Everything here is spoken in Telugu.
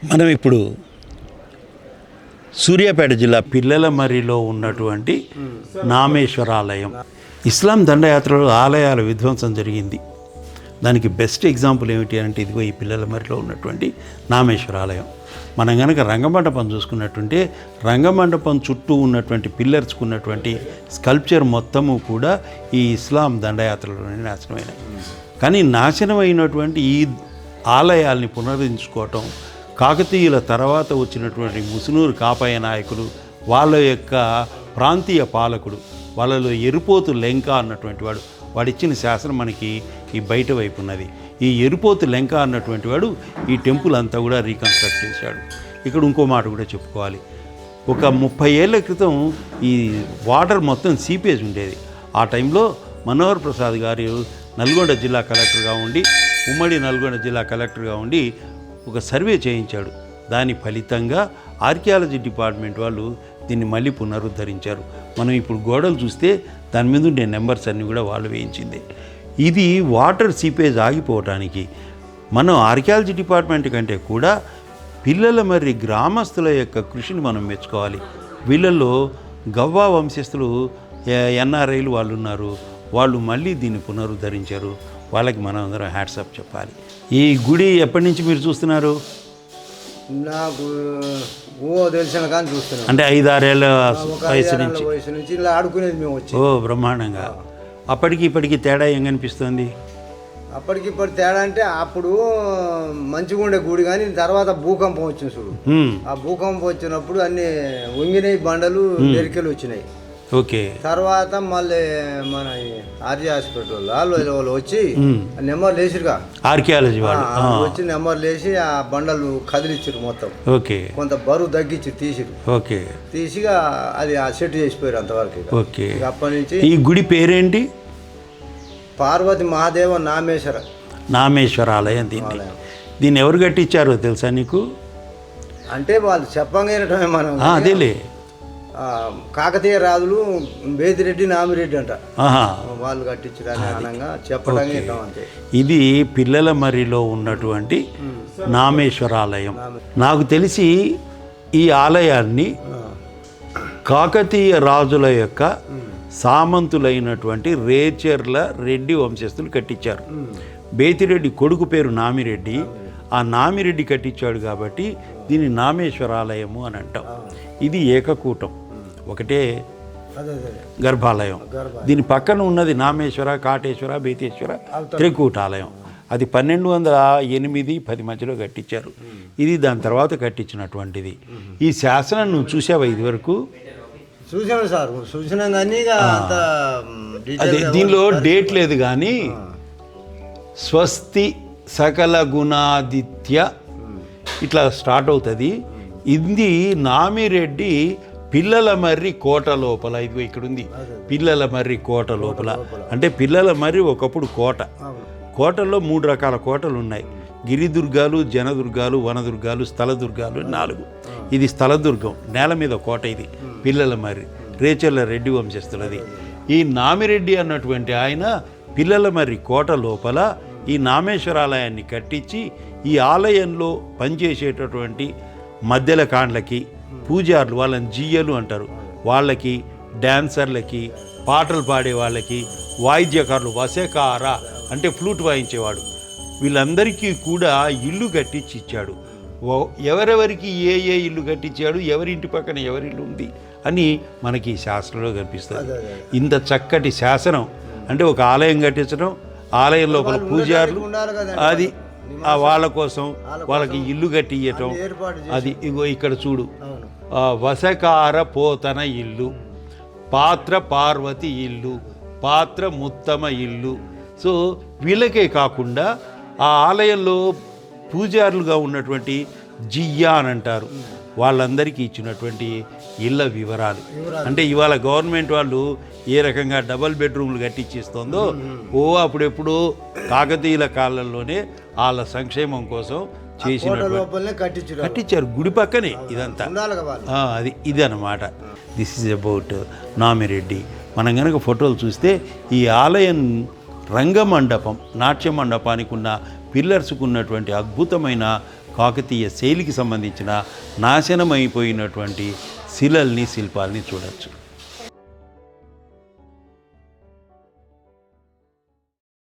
మనం ఇప్పుడు సూర్యాపేట జిల్లా పిల్లలమర్రిలో ఉన్నటువంటి నామేశ్వరాలయం. ఇస్లాం దండయాత్రలో ఆలయాల విధ్వంసం జరిగింది. దానికి బెస్ట్ ఎగ్జాంపుల్ ఏమిటి అంటే ఇదిగో ఈ పిల్లలమర్రిలో ఉన్నటువంటి నామేశ్వరాలయం. మనం కనుక రంగమండపం చూసుకున్నట్టుంటే రంగమండపం చుట్టూ ఉన్నటువంటి పిల్లర్స్కు ఉన్నటువంటి స్కల్ప్చర్ మొత్తము కూడా ఈ ఇస్లాం దండయాత్రలోనే నాశనమైనవి. కానీ నాశనమైనటువంటి ఈ ఆలయాల్ని పునరుద్ధరించుకోవటం కాకతీయుల తర్వాత వచ్చినటువంటి ముసునూరు కాపాయ నాయకులు, వాళ్ళ యొక్క ప్రాంతీయ పాలకుడు, వాళ్ళలో ఎరుపోతు లెంక అన్నటువంటి వాడిచ్చిన శాసనం మనకి ఈ బయట వైపు ఉన్నది. ఈ ఎరుపోతు లెంక అన్నటువంటి వాడు ఈ టెంపుల్ అంతా కూడా రీకన్స్ట్రక్ట్ చేశాడు. ఇక్కడ ఇంకో మాట కూడా చెప్పుకోవాలి. ఒక 30 ఏళ్ల క్రితం ఈ వాటర్ మొత్తం సీపేజ్ ఉండేది. ఆ టైంలో మనోహర్ ప్రసాద్ గారు నల్గొండ జిల్లా కలెక్టర్గా ఉండి, ఉమ్మడి నల్గొండ జిల్లా కలెక్టర్గా ఉండి ఒక సర్వే చేయించాడు. దాని ఫలితంగా ఆర్కియాలజీ డిపార్ట్మెంట్ వాళ్ళు దీన్ని మళ్ళీ పునరుద్ధరించారు. మనం ఇప్పుడు గోడలు చూస్తే దాని మీద ఉండే నెంబర్స్ అన్నీ కూడా వాళ్ళు వేయించింది. ఇది వాటర్ సీపేజ్ ఆగిపోవటానికి మనం ఆర్కియాలజీ డిపార్ట్మెంట్ కంటే కూడా పిల్లలమర్రి గ్రామస్తుల యొక్క కృషిని మనం మెచ్చుకోవాలి. వీళ్ళల్లో గవ్వా వంశస్థులు ఎన్ఆర్ఐలు వాళ్ళు ఉన్నారు. వాళ్ళు మళ్ళీ దీన్ని పునరుద్ధరించారు. వాళ్ళకి మనం అందరం హ్యాట్సప్ చెప్పాలి. ఈ గుడి ఎప్పటి నుంచి మీరు చూస్తున్నారు? నాకు తెలిసిన కానీ చూస్తున్నాను. అంటే 5-6 ఏళ్ళ వయసు నుంచి ఇలా ఆడుకునేది మేము వచ్చి. ఓ బ్రహ్మాండంగా. అప్పటికి ఇప్పటికి తేడా ఏం కనిపిస్తుంది? అప్పటికిప్పటి తేడా అంటే అప్పుడు మంచిగా ఉండే గుడి, కానీ తర్వాత భూకంపం వచ్చింది చూడు. ఆ భూకంపం వచ్చినప్పుడు అన్ని వంగినాయి, బండలు ఎరికలు వచ్చినాయి. ఓకే. తర్వాత మళ్ళీ మన ఆర్జీ హాస్పిటల్ వాళ్ళు వచ్చి నెంబర్లు వేసిరుగా, ఆర్కియాలజీ వాళ్ళు వచ్చి నెంబర్లు వేసి ఆ బండలు కదిలిచ్చారు మొత్తం. ఓకే. కొంత బరువు తగ్గించి తీసిరు. ఓకే. తీసిగా అది ఆ సెట్ చేసిపోయారు అంతవరకు. ఓకే. అప్పటి నుంచి ఈ గుడి పేరేంటి? పార్వతి మహాదేవ నామేశ్వరాలయం. దీన్ని ఎవరు కట్టించారో తెలుసా నీకు? అంటే వాళ్ళు చెప్పంగానే మనం అదేలే, కాకతీయ రాజులు బేతిరెడ్డి నామిరెడ్డి అంట, వాళ్ళు కట్టించడానికి అనంగా చెప్పడానికి. ఇది పిల్లలమర్రిలో ఉన్నటువంటి నామేశ్వరాలయం. నాకు తెలిసి ఈ ఆలయాన్ని కాకతీయ రాజుల యొక్క సామంతులైనటువంటి రేచర్ల రెడ్డి వంశస్థులు కట్టించారు. బేతిరెడ్డి కొడుకు పేరు నామిరెడ్డి. ఆ నామిరెడ్డి కట్టించాడు కాబట్టి దీన్ని నామేశ్వరాలయము అని అంటాం. ఇది ఏకకూటం, ఒకటే గర్భాలయం. దీని పక్కన ఉన్నది నామేశ్వర, కాటేశ్వర, బేతేశ్వర త్రికూటాలయం. అది 1208-10 మధ్యలో కట్టించారు. ఇది దాని తర్వాత కట్టించినటువంటిది. ఈ శాసనం నువ్వు చూసావా ఇది వరకు? చూసాను సార్, చూసినా కానీ అదే దీనిలో డేట్ లేదు, కానీ స్వస్తి సకల గుణాదిత్య ఇట్లా స్టార్ట్ అవుతుంది. ఇది నామిరెడ్డి పిల్లలమర్రి కోట లోపల. ఇదిగో ఇక్కడ ఉంది పిల్లలమర్రి కోట లోపల. అంటే పిల్లలమర్రి ఒకప్పుడు కోట. కోటల్లో 3 రకాల కోటలు ఉన్నాయి. గిరిదుర్గాలు, జనదుర్గాలు, వనదుర్గాలు, స్థలదుర్గాలు 4. ఇది స్థలదుర్గం, నేల మీద కోట. ఇది పిల్లలమర్రి, రేచర్ల రెడ్డి వంశస్థులది. ఈ నామిరెడ్డి అన్నటువంటి ఆయన పిల్లలమర్రి కోట లోపల ఈ నామేశ్వరాలయాన్ని కట్టించి ఈ ఆలయంలో పనిచేసేటటువంటి మధ్యల కాండ్లకి, పూజారులు, వాళ్ళని జియ్యలు అంటారు, వాళ్ళకి, డ్యాన్సర్లకి, పాటలు పాడే వాళ్ళకి, వాయిద్యకారులు, వశకార అంటే ఫ్లూట్ వాయించేవాడు, వీళ్ళందరికీ కూడా ఇల్లు కట్టించి ఇచ్చాడు. ఎవరెవరికి ఏ ఏ ఇల్లు కట్టించాడు, ఎవరి ఇంటి పక్కన ఎవరి ఇల్లు ఉంది అని మనకి శాసనంలో కనిపిస్తుంది. ఇంత చక్కటి శాసనం అంటే ఒక ఆలయం కట్టించడం, ఆలయం లోపల పూజారులు, అది వాళ్ళ కోసం వాళ్ళకి ఇల్లు కట్టి ఇవ్వటం. అది ఇగో ఇక్కడ చూడు, వశకార పోతన ఇల్లు, పాత్ర పార్వతి ఇల్లు, పాత్ర ముత్తమ ఇల్లు. సో వీళ్ళకే కాకుండా ఆ ఆలయంలో పూజారులుగా ఉన్నటువంటి జియ్యా అని అంటారు, వాళ్ళందరికీ ఇచ్చినటువంటి ఇళ్ళ వివరాలు. అంటే ఇవాళ గవర్నమెంట్ వాళ్ళు ఏ రకంగా డబల్ బెడ్రూమ్లు కట్టించిస్తుందో, అప్పుడెప్పుడు కాకతీయుల కాలంలోనే వాళ్ళ సంక్షేమం కోసం కట్టించారు. గుడి పక్కనే ఇదంతా. ఇది అన్నమాట. This is about Namireddy. మనం కనుక ఫోటోలు చూస్తే ఈ ఆలయం రంగమండపం, నాట్య మండపానికి ఉన్న పిల్లర్స్కు ఉన్నటువంటి అద్భుతమైన కాకతీయ శైలికి సంబంధించిన నాశనమైపోయినటువంటి శిలల్ని శిల్పాలని చూడొచ్చు.